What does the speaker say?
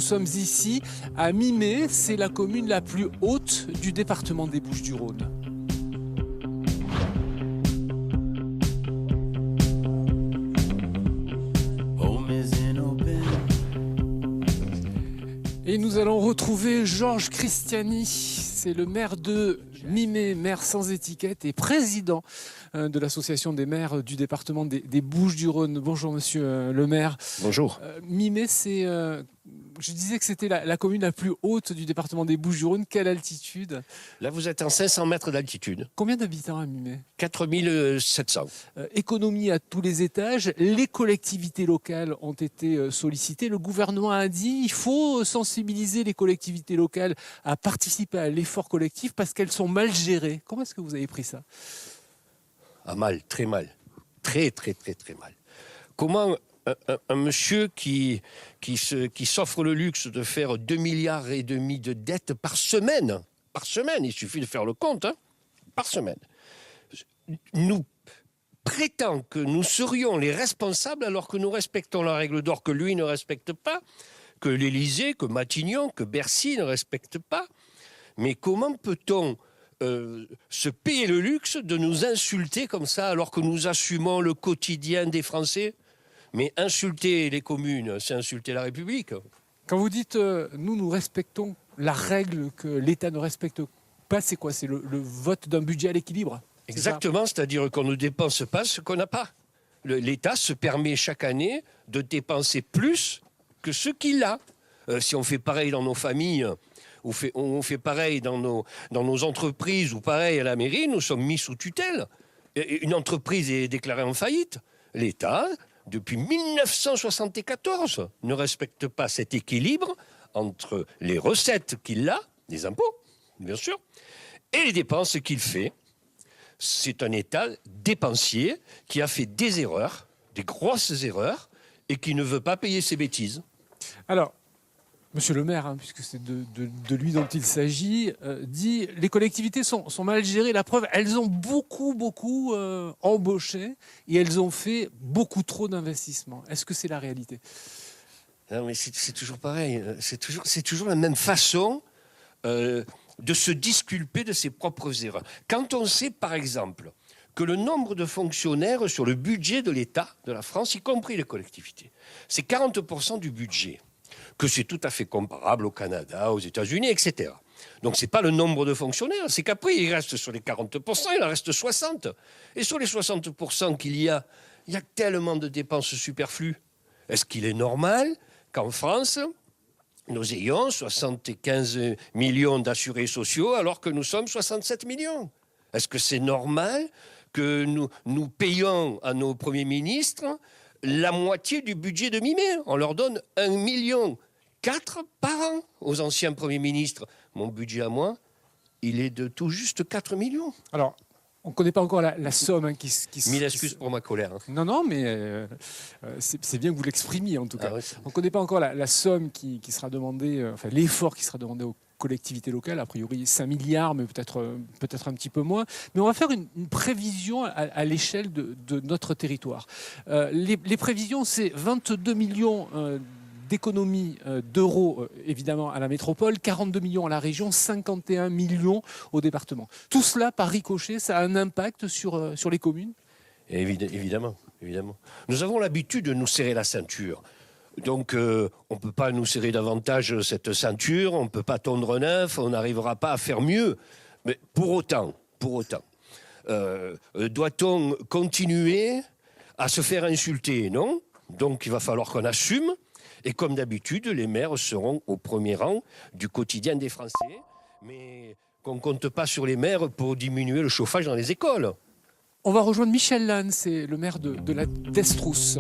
Nous sommes ici à Mimé, c'est la commune la plus haute du département des Bouches-du-Rhône. Et nous allons retrouver Georges Christiani, c'est le maire de Mimé, maire sans étiquette et président de l'association des maires du département des Bouches-du-Rhône. Bonjour monsieur le maire. Bonjour. Mimé, c'est, je disais que c'était la commune la plus haute du département des Bouches-du-Rhône. Quelle altitude? Là, vous êtes en 500 mètres d'altitude. Combien d'habitants à Mimé? 4700. Économie à tous les étages, les collectivités locales ont été sollicitées. Le gouvernement a dit qu'il faut sensibiliser les collectivités locales à participer à l'effort collectif parce qu'elles sont mal gérées. Comment est-ce que vous avez pris ça? Ah, mal, très mal. Très mal. Comment un monsieur qui s'offre le luxe de faire 2,5 milliards de dettes par semaine, il suffit de faire le compte, hein, par semaine, nous prétend que nous serions les responsables alors que nous respectons la règle d'or que lui ne respecte pas, que l'Élysée, que Matignon, que Bercy ne respectent pas. Mais comment peut-on se payer le luxe de nous insulter comme ça alors que nous assumons le quotidien des Français? Mais insulter les communes, c'est insulter la République. Quand vous dites nous respectons la règle que l'État ne respecte pas, c'est quoi? C'est le vote d'un budget à l'équilibre? Exactement, c'est-à-dire qu'on ne dépense pas ce qu'on n'a pas. L'État se permet chaque année de dépenser plus que ce qu'il a. Si on fait pareil dans nos familles, on fait pareil dans nos entreprises ou pareil à la mairie, nous sommes mis sous tutelle. Une entreprise est déclarée en faillite. L'État, depuis 1974, ne respecte pas cet équilibre entre les recettes qu'il a, les impôts, bien sûr, et les dépenses qu'il fait. C'est un État dépensier qui a fait des erreurs, des grosses erreurs, et qui ne veut pas payer ses bêtises. Alors, monsieur le maire, puisque c'est de lui dont il s'agit, dit les collectivités sont mal gérées. La preuve, elles ont beaucoup embauché et elles ont fait beaucoup trop d'investissements. Est-ce que c'est la réalité? Non, mais c'est toujours pareil. C'est toujours la même façon de se disculper de ses propres erreurs. Quand on sait, par exemple, que le nombre de fonctionnaires sur le budget de l'État, de la France, y compris les collectivités, c'est 40% du budget, que c'est tout à fait comparable au Canada, aux États-Unis, etc. Donc ce n'est pas le nombre de fonctionnaires, c'est qu'après, il reste sur les 40%, il en reste 60%. Et sur les 60% qu'il y a tellement de dépenses superflues. Est-ce qu'il est normal qu'en France, nous ayons 75 millions d'assurés sociaux alors que nous sommes 67 millions? Est-ce que c'est normal que nous payons à nos premiers ministres la moitié du budget de Mimé? On leur donne 1,4 million par an aux anciens premiers ministres. Mon budget à moi, il est de tout juste 4 millions. Alors, on ne connaît pas encore la somme qui... Mille excuses pour ma colère. Non, mais c'est bien que vous l'exprimiez en tout cas. Ah ouais. On ne connaît pas encore la somme qui sera demandée, enfin l'effort qui sera demandé aux collectivités locales, a priori 5 milliards, mais peut-être un petit peu moins. Mais on va faire une prévision à l'échelle de notre territoire. Les prévisions, c'est 22 millions d'économies d'euros, évidemment, à la métropole, 42 millions à la région, 51 millions au département. Tout cela, par ricochet, ça a un impact sur les communes? Évidemment. Nous avons l'habitude de nous serrer la ceinture. Donc, on ne peut pas nous serrer davantage cette ceinture, on ne peut pas tondre neuf, on n'arrivera pas à faire mieux. Mais pour autant, doit-on continuer à se faire insulter? Non. Donc, il va falloir qu'on assume. Et comme d'habitude, les maires seront au premier rang du quotidien des Français. Mais qu'on ne compte pas sur les maires pour diminuer le chauffage dans les écoles. On va rejoindre Michel Lannes, c'est le maire de la d'Estrousse.